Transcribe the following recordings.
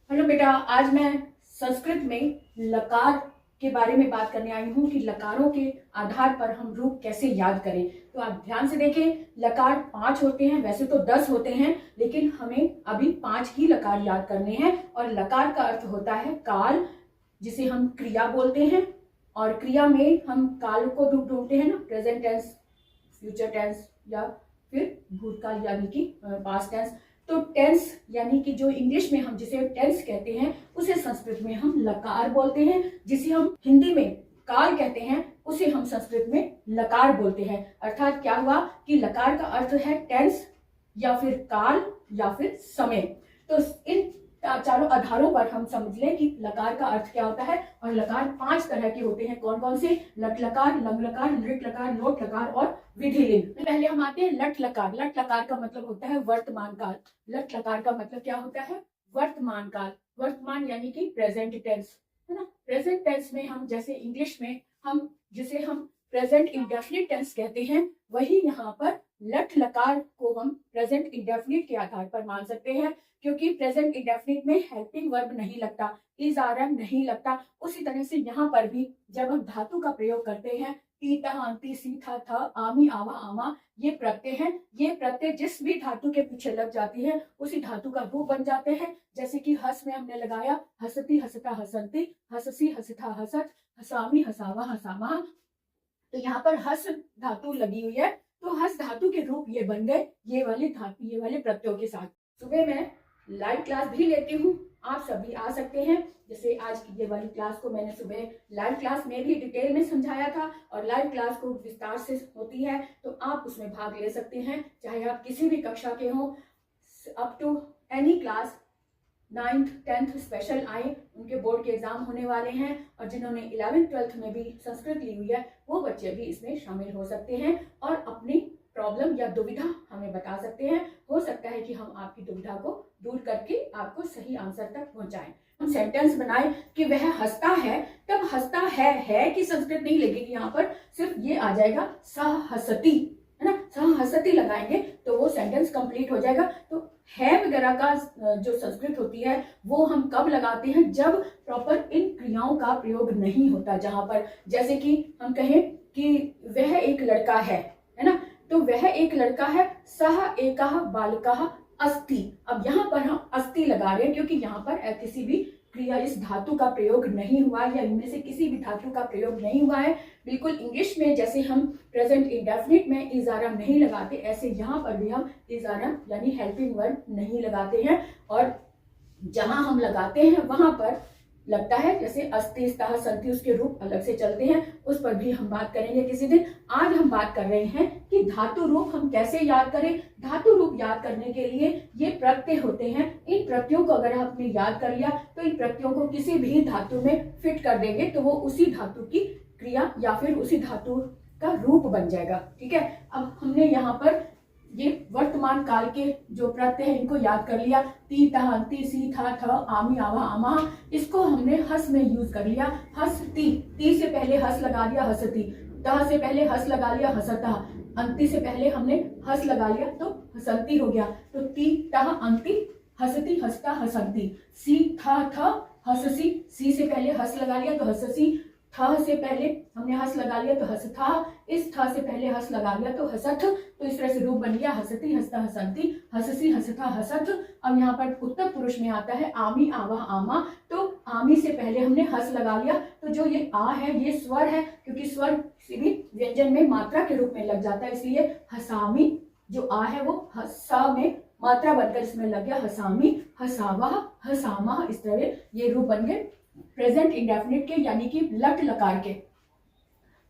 Hello बेटा, आज मैं संस्कृत में लकार के बारे में बात करने आई हूँ कि लकारों के आधार पर हम रूप कैसे याद करें। तो आप ध्यान से देखें, लकार 5 होते हैं, वैसे तो 10 होते हैं, लेकिन हमें अभी 5 ही लकार याद करने हैं। और लकार का अर्थ होता है काल, जिसे हम क्रिया बोलते हैं। और क्रिया में हम काल को ढूंढते हैं ना, प्रेजेंट टेंस, फ्यूचर टेंस या फिर भूतकाल यानी कि पास्ट टेंस। तो टेंस यानी कि जो इंग्लिश में हम जिसे टेंस कहते हैं, उसे संस्कृत में हम लकार बोलते हैं। जिसे हम हिंदी में काल कहते हैं, उसे हम संस्कृत में लकार बोलते हैं। अर्थात क्या हुआ कि लकार का अर्थ है टेंस या फिर काल या फिर समय। तो इन चारों आधारों पर हम समझ लें कि लकार का अर्थ क्या होता है। और लकार 5 तरह के होते हैं। कौन कौन से? लट लकार, लंग लकार, लृट लकार, लोट लकार और विधिलिंग। पहले हम आते हैं लट लकार। लट लकार का मतलब होता है वर्तमान काल। लट लकार का मतलब क्या होता है? वर्तमान काल। वर्तमान यानी कि प्रेजेंट टेंस, है ना। प्रेजेंट टेंस में हम जैसे इंग्लिश में हम जिसे हम प्रेजेंट इंडेफिनिट टेंस कहते हैं, वही यहाँ पर लट लकार को हम प्रेजेंट इंडेफिनिट के आधार पर मान सकते हैं। क्योंकि प्रेजेंट इंडेफिनिट में हेल्पिंग वर्ब नहीं लगता, इज आर एम नहीं लगता। उसी तरह से यहाँ पर भी जब हम धातु का प्रयोग करते हैं, ती तह अंति सी था थ आमी आवा आमा, ये प्रत्यय हैं। ये प्रत्यय जिस भी धातु के पीछे लग जाती है, उसी धातु का रूप बन जाते हैं। जैसे कि हस में हमने लगाया हसती हसता हसंती, हससी हसता हसत, हसामी हसावा हसामा। तो यहाँ पर हस धातु लगी हुई है, तो हस धातु के रूप ये बन गए, ये वाली धातु, ये वाले प्रत्ययों के साथ। सुबह मैं लाइव क्लास भी लेती हूँ, आप सभी आ सकते हैं। जैसे आज की ये वाली क्लास को मैंने सुबह लाइव क्लास में भी डिटेल में समझाया था, और लाइव क्लास को विस्तार से होती है, तो आप उसमें भाग ले सकते हैं। चाहे आप किसी भी कक्षा के हों, up to any class, 9th 10th special आए, उनके बोर्ड के एग्जाम होने वाले हैं। और जिन्होंने 11th 12th में भी संस्कृत ली हुई है, वो बच्चे भी इसमें शामिल हो सकते हैं और अपनी प्रॉब्लम या दुविधा हमें बता सकते हैं। हो सकता है कि हम आपकी दुविधा को दूर करके आपको सही आंसर तक पहुंचाएं। हम सेंटेंस बनाए कि वह हंसता है, तब हंसता है कि संस्कृत नहीं लगेगी, यहाँ पर सिर्फ ये आ जाएगा सह हसती, है ना। सह हसती लगाएंगे तो वो सेंटेंस कंप्लीट हो जाएगा। तो है वगैरह का जो संस्कृत होती है, वो हम कब लगाते हैं? जब प्रॉपर इन क्रियाओं का प्रयोग नहीं होता। जहां पर जैसे कि हम कहें कि वह एक लड़का है ना, तो वह एक लड़का है, सह एकः बालकः अस्ति। अब यहाँ पर हम अस्ति लगा रहे हैं क्योंकि यहाँ पर किसी भी क्रिया, इस धातु का प्रयोग नहीं हुआ या इनमें से किसी भी धातु का प्रयोग नहीं हुआ है। बिल्कुल इंग्लिश में जैसे हम प्रेजेंट इंडेफिनिट में इज आर एम नहीं लगाते, ऐसे यहाँ पर भी हम इज आर एम यानी हेल्पिंग वर्ब नहीं लगाते हैं। और जहां हम लगाते हैं वहां पर लगता है, जैसे अस्ति स्तः संति, उसके रूप अलग से चलते हैं, उस पर भी हम बात करेंगे किसी दिन। आज हम बात कर रहे हैं कि धातु रूप हम कैसे याद करें। धातु रूप याद करने के लिए ये प्रत्यय होते हैं। इन प्रत्ययों को अगर आपने याद कर लिया, तो इन प्रत्ययों को किसी भी धातु में फिट कर देंगे, तो वो उसी धातु की क्रिया या फिर उसी धातु का रूप बन जाएगा। ठीक है, अब हमने यहाँ पर ये वर्तमान काल के जो प्रत्यय है, इनको याद कर लिया। ती तह अंति सी था थ आमी आवा आमा, इसको हमने हस में यूज कर लिया। हसती, ती से पहले हस लगा दिया हसती, तह से पहले हस लगा लिया हसता, अंति से पहले हमने हस लगा लिया तो हसंती हो गया। तो ती तह अंति हसती हसता हसंती, सी था थ हससी, सी से पहले हस लगा लिया तो हससी, थ से पहले हमने हस लगा लिया तो हसथा, इस थ से पहले हस लगा लिया तो हसथ। तो इस तरह से रूप बन गया हसती हसता हसंती, हससी हसथा हसथ। अब यहाँ पर उत्तर पुरुष में आता है आमी आवा आमा, तो आमी से पहले हमने हस लगा लिया, तो जो ये आ है ये स्वर है, क्योंकि स्वर किसी भी व्यंजन में मात्रा के रूप में लग जाता है, इसलिए हसामी जो आ है वो हसा में मात्रा बनकर इसमें लग गया, हसामी हसावा हसामा। इस तरह ये रूप बन गए प्रेजेंट इंडेफिनिट के, यानी कि लट लकार के।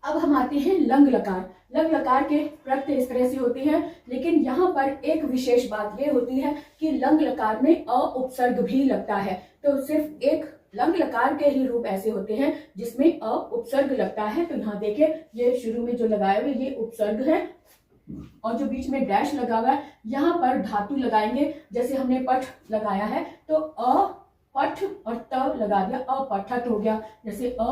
अब हम आते हैं लंग लकार। लंग लकार के प्रत्यय इस तरह से होते हैं, लेकिन यहाँ पर एक विशेष बात ये होती है कि लंग लकार में अ उपसर्ग भी लगता है। तो सिर्फ एक लंग लकार के ही रूप ऐसे होते हैं जिसमें अ उपसर्ग लगता है। तो यहाँ देखिए, ये शुरू में जो लगाए हुए ये उपसर्ग है, और जो बीच में डैश लगा हुआ है, यहाँ पर धातु लगाएंगे। जैसे हमने पठ लगाया है, तो अ पठ और त लगा दिया, अपठत हो गया। जैसे अ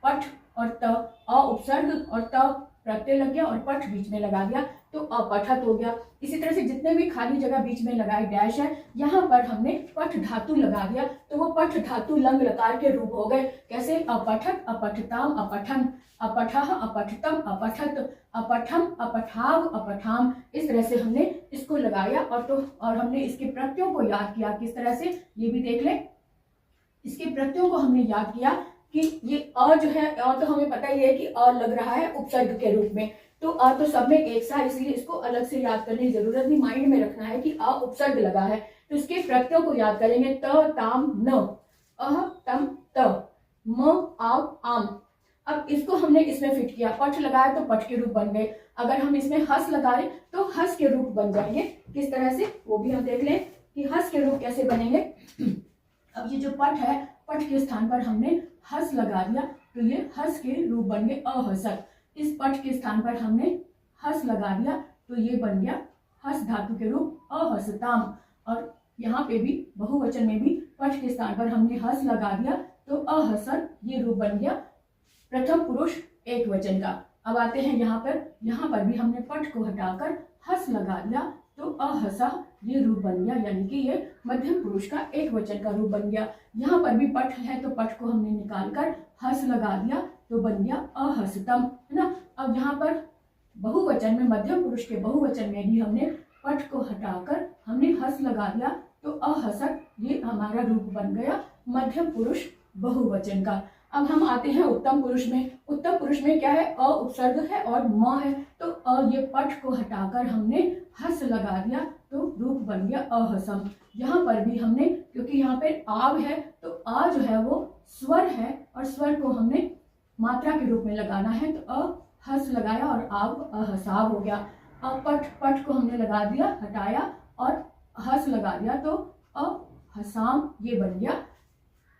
पठ और त, अ उपसर्ग और त प्रत्यय लग गया और पठ बीच में लगा दिया, तो तो अपठत हो गया। इसी तरह से जितने भी खाली जगह बीच में लगाए डैश है, यहाँ पर हमने पठ धातु लगा दिया तो वो पठ धातु लंग लकार के रूप हो गए। कैसे? अपठत, अपठताम, अपठन, अपठः, अपठतम, अपठत, अपठम, अपठाव, अपठाम। इस तरह से हमने इसको लगाया और हमने इसके प्रत्ययों को याद किया। किस तरह से? ये भी देख लें। इसके प्रत्ययों को हमने याद किया कि ये अ जो है, अ तो हमें पता ही है कि अ लग रहा है उपसर्ग के रूप में, तो अ तो सब में एक सा, इसलिए इसको अलग से याद करने की जरूरत नहीं, माइंड में रखना है कि अ उपसर्ग लगा है। तो इसके प्रत्ययों को याद करेंगे। त, ताम, न, अह, तम, त, म, आव, आम। अब इसको हमने इसमें फिट किया। पठ लगाया तो पठ के रूप बन गए। अगर हम इसमें हस लगाए तो हस के रूप बन जाएंगे। किस तरह से, वो भी हम देख लें कि हस के रूप कैसे बनेंगे। अब ये जो पठ है, पठ के स्थान पर हमने हस लगा दिया तो ये हस के रूप बन गए अहसत। इस पठ के स्थान पर हमने हस लगा दिया तो ये बन गया हस धातु के रूप अहसताम। और यहाँ पे भी बहुवचन में भी पठ के स्थान पर हमने हस लगा दिया तो अहसत, ये रूप बन गया प्रथम पुरुष एक वचन का। अब आते हैं यहाँ पर भी हमने पठ को हटाकर हस लगा दिया तो अहसा, ये रूप बन गया, यानी कि ये मध्यम पुरुष का एक वचन का रूप बन गया। यहाँ पर भी पठ है तो पठ को हमने निकालकर हस लगा दिया तो बन गया अहसतम, है ना। अब यहाँ पर बहुवचन में, मध्यम पुरुष के बहुवचन में भी हमने पठ को हटाकर हमने हस लगा दिया तो अहसत, ये हमारा रूप बन गया मध्यम पुरुष बहुवचन का। अब हम आते हैं उत्तम पुरुष में। उत्तम पुरुष में क्या है? अ उपसर्ग है और म है, तो अ ये पठ को हटाकर हमने हस लगा दिया तो रूप बन गया अहसम। यहाँ पर भी हमने, क्योंकि यहाँ पे आव है तो आ जो है वो स्वर है और स्वर को हमने मात्रा के रूप में लगाना है, तो अ हस लगाया और आव अहसाव हो गया। पठ, पठ को हमने लगा दिया, हटाया और हस लगा दिया तो अहसाम, ये बन गया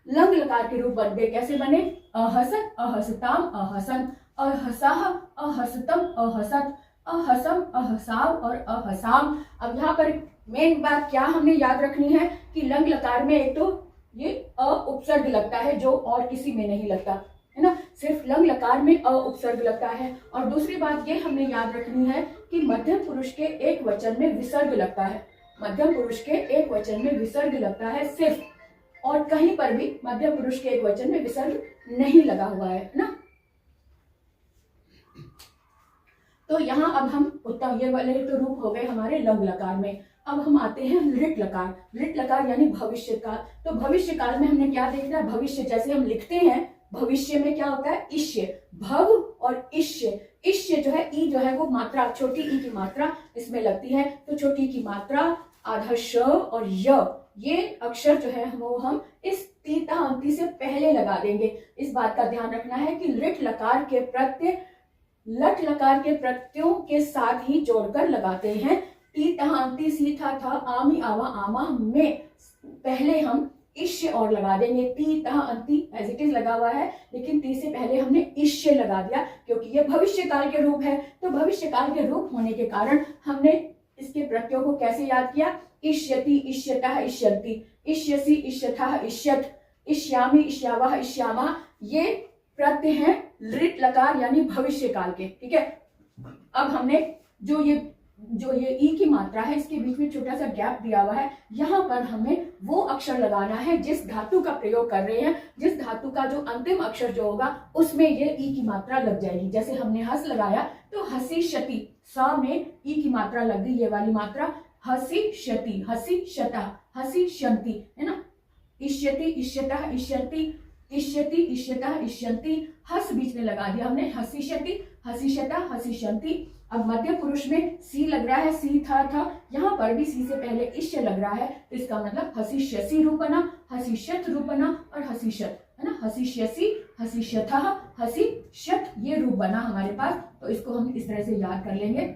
लंग लकार के रूप बन गए। कैसे बने? अहसत, अहसताम, अहसन, अहसाह, अहसतम, अहसत, अहसम, अहसाव और अहसाम। अब यहाँ पर मेन बात क्या हमें याद रखनी है कि लंग लकार में एक तो ये अ उपसर्ग लगता है जो और किसी में नहीं लगता, है ना। सिर्फ लंग लकार में अ उपसर्ग लगता है। और दूसरी बात ये हमने याद रखनी है कि मध्यम पुरुष के एक वचन में विसर्ग लगता है। मध्यम पुरुष के एक वचन में विसर्ग लगता है सिर्फ, और कहीं पर भी मध्यम पुरुष के एक वचन में विसर्ग नहीं लगा हुआ है ना। तो यहाँ अब हम उत्तम, ये वाले तो रूप हो गए हमारे लंग लकार में। अब हम आते हैं लिट लकार। लिट लकार यानी भविष्य काल। तो भविष्य काल में हमने क्या देखना है? भविष्य, जैसे हम लिखते हैं भविष्य में क्या होता है? इष्य, भव और इष्य। इष्य जो है, ई जो है वो मात्रा, छोटी ई की मात्रा इसमें लगती है, तो छोटी ई की मात्रा आधा श और य, ये अक्षर जो है वो हम इस तीता अंति से पहले लगा देंगे। इस बात का ध्यान रखना है कि लिट लकार के प्रत्यय लट लकार के प्रत्ययों के साथ ही जोड़कर लगाते हैं। तीता अंति, सी था, आमी, आवा, आमा में पहले हम इष्य और लगा देंगे। तीता अंति एज इट इज लगा हुआ है, लेकिन ती से पहले हमने इष्य लगा दिया क्योंकि ये भविष्य काल के रूप है। तो भविष्य काल के रूप होने के कारण हमने इसके प्रत्ययों को कैसे याद किया? इष्यति, इष्यतः, इष्यन्ति, इष्यसि, इष्यथः, इष्यत, इष्यामि, इष्यावः, इष्यामा। ये प्रत्यय हैं लिट लकार यानी भविष्य काल के। ठीक है। अब हमने जो ये ई की मात्रा है, इसके बीच में छोटा सा गैप दिया हुआ है, यहाँ पर हमें वो अक्षर लगाना है जिस धातु का प्रयोग कर रहे हैं, जिस धातु का जो अंतिम अक्षर जो होगा उसमें ये ई की मात्रा लग जाएगी। जैसे हमने हस लगाया तो हसीष्यति, स में ई की मात्रा लग गई, ये वाली मात्रा हसीष्यति, हसीष्यतः, हसीष्यन्ति, है ना। इष्यति, इष्यतः, इष्यन्ति, इष्यति, इष्यतः, इष्यन्ति, हस बीच में लगा दिया हमने, हसीष्यति, हसीष्यतः, हसीष्यन्ति। अब मध्य पुरुष में सी लग रहा है, सी था, यहाँ पर भी सी से पहले इष्य लग रहा है, तो इसका मतलब हसीष्यसि रूप बना, हसीष्यत रूप बना और हसीष्यत, है ना। हसीष्यसि, हसीष्यतः, हसीष्यत, ये रूप बना हमारे पास। तो इसको हम इस तरह से याद कर लेंगे।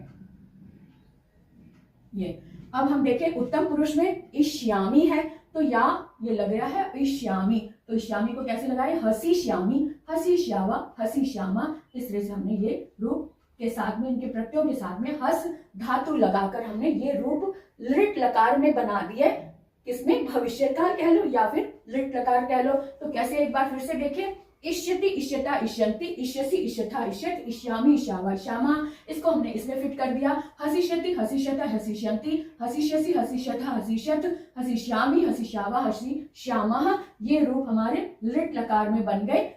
ये अब हम देखें उत्तम पुरुष में इष्यामी है, तो या ये लग रहा है इष्यामी, तो इष्यामी को कैसे लगाए? हसीश्यामी, हसीश्यावा, हसीश्यामा। इस तरह से हमने ये रूप के साथ में, इनके प्रत्ययों के साथ में हस धातु लगाकर हमने ये रूप लिट लकार में बना दिए। किसमें? भविष्य काल कह लो या फिर लिट लकार कह लो। तो कैसे, एक बार फिर से देखें। इष्यति, इष्यता, इष्यन्ति, इष्यसि, इष्यथा, इष्यत, इष्यामि, इष्यावा, इष्यामा। इसको हमने इसमें फिट कर दिया। हसिष्यति, हसिष्यता, हसिष्यन्ति, हसिष्यसि, हसिष्यथा, हसिष्यत, हसिष्यामि, हसिष्यावा, हसिष्यामः। ये रूप हमारे लिट लकार में बन गए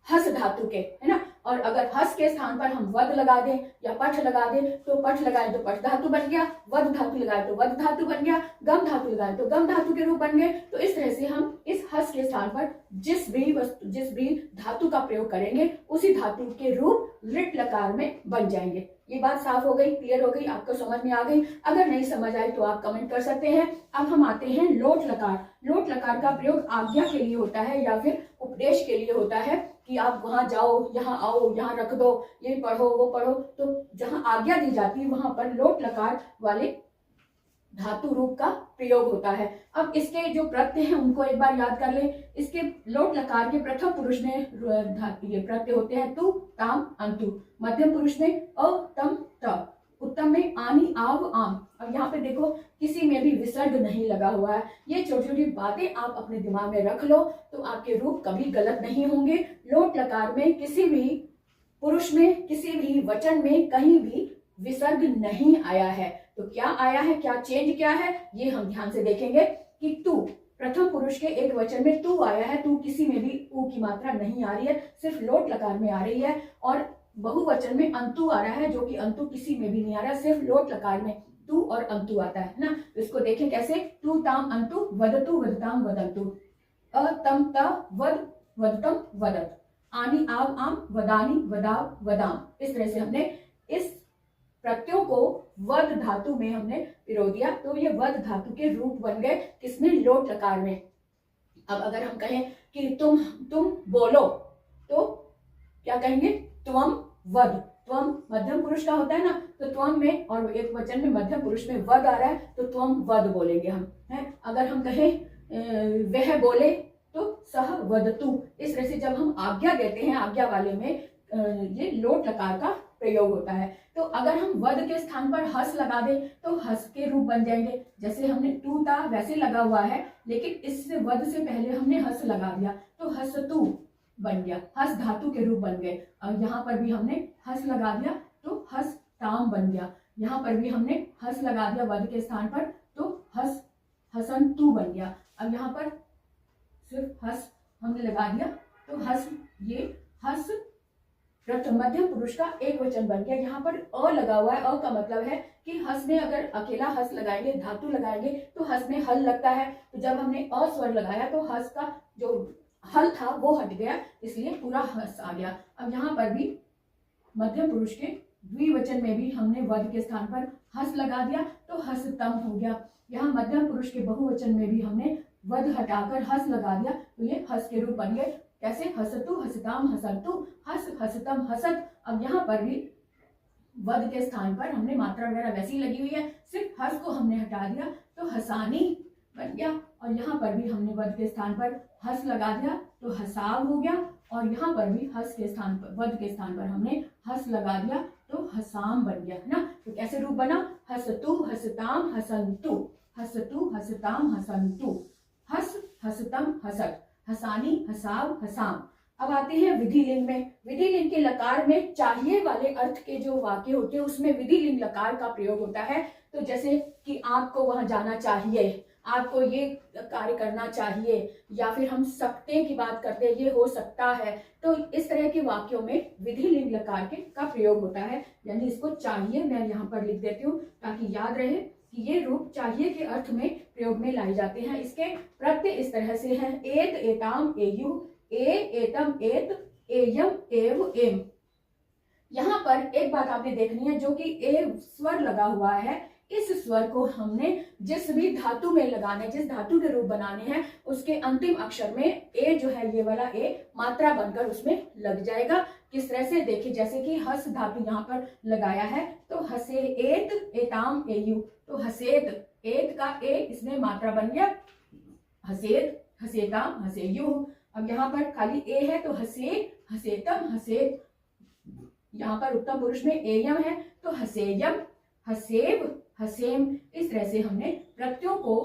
हस धातु के, है ना। और अगर हस के स्थान पर हम वद लगा दें या पठ लगा दें तो पठ लगाए तो पठ धातु बन गया, वद धातु लगाए तो वद धातु बन गया, गम धातु लगाए तो गम धातु के रूप बन गए। तो इस तरह से हम इस हस के स्थान पर जिस भी धातु का प्रयोग करेंगे उसी धातु के रूप लिट लकार में बन जाएंगे। ये बात साफ हो गई, क्लियर हो गई, आपको समझ में आ गई? अगर नहीं समझ आई तो आप कमेंट कर सकते हैं। अब हम आते हैं लोट लकार। लोट लकार का प्रयोग आज्ञा के लिए होता है या फिर उपदेश के लिए होता है कि आप वहां जाओ, यहाँ आओ, यहाँ रख दो, ये पढ़ो, वो पढ़ो। तो जहां आज्ञा दी जाती है वहां पर लोट लकार वाले धातु रूप का प्रयोग होता है। अब इसके जो प्रत्यय हैं उनको एक बार याद कर लें। इसके लोट लकार के प्रथम पुरुष में ये प्रत्यय होते हैं तु, ताम, अंतु। मध्यम पुरुष में अ, तम, त। उत्तम में आनी, आव, आम। अब यहाँ पे देखो किसी में भी विसर्ग नहीं लगा हुआ है। ये छोटी छोटी बातें आप अपने दिमाग में रख लो तो आपके रूप कभी गलत नहीं होंगे। लोट लकार में किसी भी पुरुष में, किसी भी वचन में कहीं भी विसर्ग नहीं आया है। तो क्या आया है, क्या चेंज क्या है, ये हम ध्यान से देखेंगे कि तू, प्रथम पुरुष के एक वचन में तू आया है। तू किसी में भी ऊ की मात्रा नहीं आ रही है, सिर्फ लोट लकार में आ रही है। और बहुवचन में अंतु आ रहा है, जो कि अंतु किसी में भी नहीं आ रहा है, सिर्फ लोट लकार में तू और अंतु आता है ना। तो इसको देखें कैसे, तू, ताम, अंतु, वदतु, वदताम, वदंतु। अ, तम, त, वद, वदतम, वदत। आनी, आव, आम, वदानी, वदाव, वदाम। इस तरह से हमने इस प्रत्ययों को वद धातु में हमने पिरो दिया। तो ये वद धातु के रूप बन गए किसमें, लोट लकार में। अब अगर हम कहें कि तुम बोलो तो क्या कहेंगे, त्वम वद। त्वम मध्यम पुरुष का होता है ना, तो त्वम में और एक वचन में मध्यम पुरुष में वद आ रहा है तो त्वम वद बोलेंगे हम, है। अगर हम कहें वह बोले तो सह वदतु। इस तरह से जब हम आज्ञा देते हैं, आज्ञा वाले में ये लोट लकार का प्रयोग होता है। तो अगर हम वद के स्थान पर हस लगा दें तो हस के रूप बन जाएंगे। जैसे हमने तू, ता वैसे लगा हुआ है, लेकिन इस वद से पहले हमने हस लगा दिया तो हसतु बन गया, हस धातु के रूप बन गए। और यहाँ पर भी हमने हस लगा दिया तो हस ताम बन गया। यहाँ पर भी हमने हस लगा दिया वद के स्थान पर तो हस हसंतु बन गया। अब यहाँ पर सिर्फ हस हमने लगा दिया तो हस, ये हस मध्यम पुरुष का एक वचन बन गया। यहाँ पर अ लगा हुआ है, अ का मतलब है कि हस में अगर अकेला हस लगाएंगे, धातु लगाएंगे तो हस में हल लगता है। तो जब हमने अ स्वर लगाया तो हस का जो हल था वो हट गया, इसलिए पूरा हस आ गया। अब यहाँ पर भी मध्यम पुरुष के द्विवचन में भी हमने वद के स्थान पर हस लगा दिया तो हसतम हो गया। यहाँ मध्यम पुरुष के बहुवचन में भी हमने वद हटाकर हस लगा दिया तो ये हस के रूप बन गए। कैसे, हसतु, हसताम, हसंतु, हस, हसतम, हसत। अब यहाँ पर भी वद के स्थान पर हमने मात्रा वगैरह वैसी लगी हुई है, सिर्फ हस को हमने हटा दिया तो हसानी बन गया। और यहाँ पर भी हमने वद के स्थान पर हस लगा दिया तो हसाव हो गया। और यहाँ पर भी हस के स्थान पर, वद के स्थान पर हमने हस लगा दिया तो हसाम बन गया, है ना। तो कैसे रूप बना, हसतु, हसताम, हसंतु, हसतु, हसताम, हसंतु, हस, हसतम, हसत, हसानी, हसाव, हसाम। अब आते हैं विधि लिंग में। विधि लिंग के लकार में चाहिए वाले अर्थ के जो वाक्य होते हैं उसमें विधि लिंग लकार का प्रयोग होता है। तो जैसे कि आपको वहां जाना चाहिए, आपको ये कार्य करना चाहिए, या फिर हम सकते की बात करते हैं, ये हो सकता है। तो इस तरह के वाक्यों में विधि लिंग लकार के का प्रयोग होता है। यानी इसको चाहिए मैं यहाँ पर लिख देती हूँ ताकि याद रहे कि ये रूप चाहिए के अर्थ में प्रयोग में लाए जाते हैं। इसके प्रत्यय इस तरह से हैं, एत, एताम, एयु, ए, एतम, एत, एयम, एव, एम। यहाँ पर एक बात आपने देखनी है, जो कि ए स्वर लगा हुआ है, इस स्वर को हमने जिस भी धातु में लगाना है, जिस धातु के रूप बनाने हैं, उसके अंतिम अक्षर में ए जो है, ये वाला ए मात्रा बनकर उसमें लग जाएगा। किस तरह से देखिए, जैसे कि हस धातु यहाँ पर लगाया है तो हसे, एत, एताम, एयु, तो हसेत, एत का ए इसमें मात्रा बन गया हसेत, हसेताम, हसेयु। अब यहाँ पर खाली ए है तो हसे, हसेतम, हसेत। यहाँ पर उत्तम पुरुष में एयम है तो हसेयम, हसेव, हसेम। इस तरह से हमने प्रत्ययों को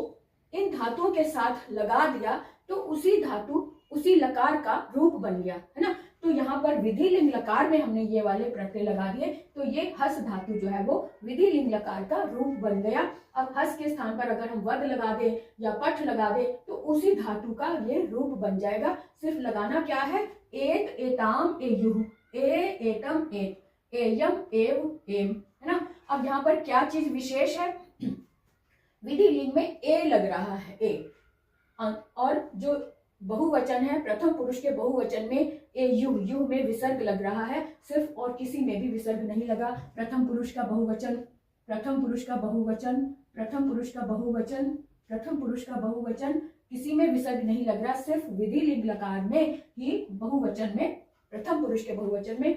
इन धातुओं के साथ लगा दिया तो उसी धातु उसी लकार का रूप बन गया, है ना। तो यहाँ पर विधि लिंग लकार में हमने ये वाले प्रत्यय लगा दिए, तो ये हस धातु जो है वो विधि लिंग लकार का रूप बन गया। अब हस के स्थान पर अगर हम वद लगा दे या पठ लगा दे तो उसी धातु का ये रूप बन जाएगा। सिर्फ लगाना क्या है, एत एताम एयुः, ए एतम एत, एयम एव एम, है ना। अब यहाँ पर क्या चीज विशेष है, विधि लिंग में ए लग रहा है, ए, और जो बहुवचन है प्रथम पुरुष के बहुवचन में ए यु, यु में विसर्ग लग रहा है सिर्फ, और किसी में भी विसर्ग नहीं लगा। प्रथम पुरुष का बहुवचन, प्रथम पुरुष का बहुवचन, प्रथम पुरुष का बहुवचन, प्रथम पुरुष का बहुवचन, किसी में विसर्ग नहीं लग रहा, सिर्फ विधि लिंग लकार में ही बहुवचन में, प्रथम पुरुष के बहुवचन में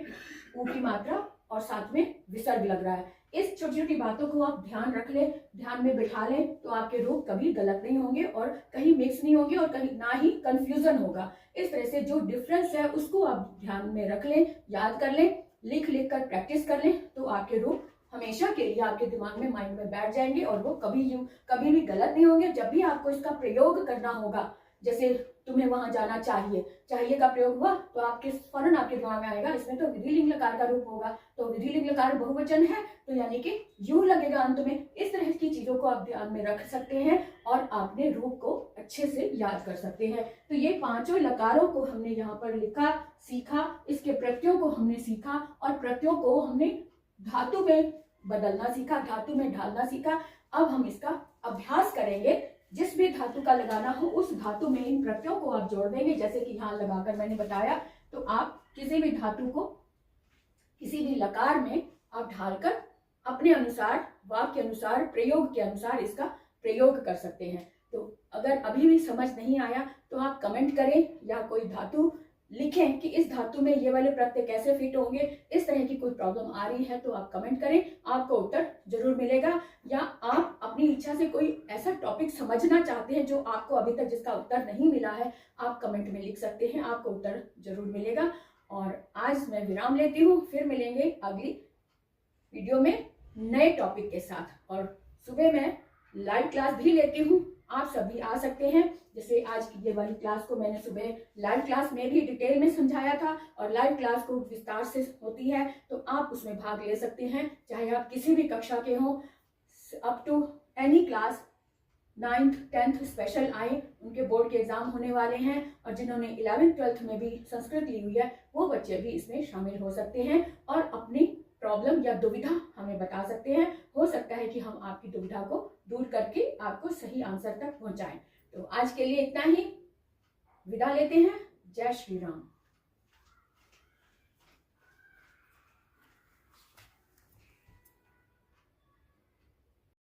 ऊ की मात्रा और साथ में विसर्ग लग रहा है। इस छोटी छोटी बातों को आप ध्यान रख ले, ध्यान में बिठा लें, तो आपके रूप कभी गलत नहीं होंगे और कहीं मिक्स नहीं होंगे और कहीं ना ही कंफ्यूजन होगा। इस तरह से जो डिफरेंस है उसको आप ध्यान में रख लें, याद कर लें, लिख लिख कर प्रैक्टिस कर लें, तो आपके रूप हमेशा के लिए आपके दिमाग में, माइंड में बैठ जाएंगे और वो कभी भी गलत नहीं होंगे। जब भी आपको इसका प्रयोग करना होगा, जैसे तुम्हें वहां जाना चाहिए, चाहिए का प्रयोग हुआ तो आपके फौरन आपके दिमाग में आएगा इसमें तो विधि लिंग लकार का रूप होगा, तो विधि लिंग लकार बहुवचन है तो यानी कि यू लगेगा अंत में। इस तरह की चीजों को आप ध्यान में रख सकते हैं और अपने रूप को अच्छे से याद कर सकते हैं। तो ये पांचों लकारों को हमने यहाँ पर लिखा, सीखा, इसके प्रत्ययों को हमने सीखा और प्रत्ययों को हमने धातु में बदलना सीखा, धातु में ढालना सीखा। अब हम इसका अभ्यास करेंगे, जिस भी धातु का लगाना हो उस धातु में इन प्रत्ययों को आप जोड़ देंगे, जैसे कि यहाँ लगाकर मैंने बताया। तो आप किसी भी धातु को किसी भी लकार में आप ढालकर अपने अनुसार, वाक्य अनुसार, प्रयोग के अनुसार इसका प्रयोग कर सकते हैं। तो अगर अभी भी समझ नहीं आया तो आप कमेंट करें या कोई धातु लिखें कि इस धातु में ये वाले प्रत्यय कैसे फिट होंगे। इस तरह की कोई प्रॉब्लम आ रही है तो आप कमेंट करें, आपको उत्तर जरूर मिलेगा। या आप अपनी इच्छा से कोई ऐसा टॉपिक समझना चाहते हैं जो आपको अभी तक जिसका उत्तर नहीं मिला है, आप कमेंट में लिख सकते हैं, आपको उत्तर जरूर मिलेगा। और आज मैं विराम लेती हूँ, फिर मिलेंगे अगली वीडियो में नए टॉपिक के साथ। और सुबह मैं लाइव क्लास भी लेती हूँ, आप सभी आ सकते हैं। जैसे आज की ये वाली क्लास को मैंने सुबह लाइव क्लास में भी डिटेल में समझाया था और लाइव क्लास को विस्तार से होती है, तो आप उसमें भाग ले सकते हैं, चाहे आप किसी भी कक्षा के हों, up to any class. 9th 10th special आए, उनके बोर्ड के एग्जाम होने वाले हैं, और जिन्होंने 11th 12th में भी संस्कृत ली हुई है वो बच्चे भी इसमें शामिल हो सकते हैं और अपनी प्रॉब्लम या दुविधा हमें बता सकते हैं। हो सकता है कि हम आपकी दुविधा को दूर करके आपको सही आंसर तक पहुंचाएं। तो आज के लिए इतना ही, विदा लेते हैं। जय श्री राम।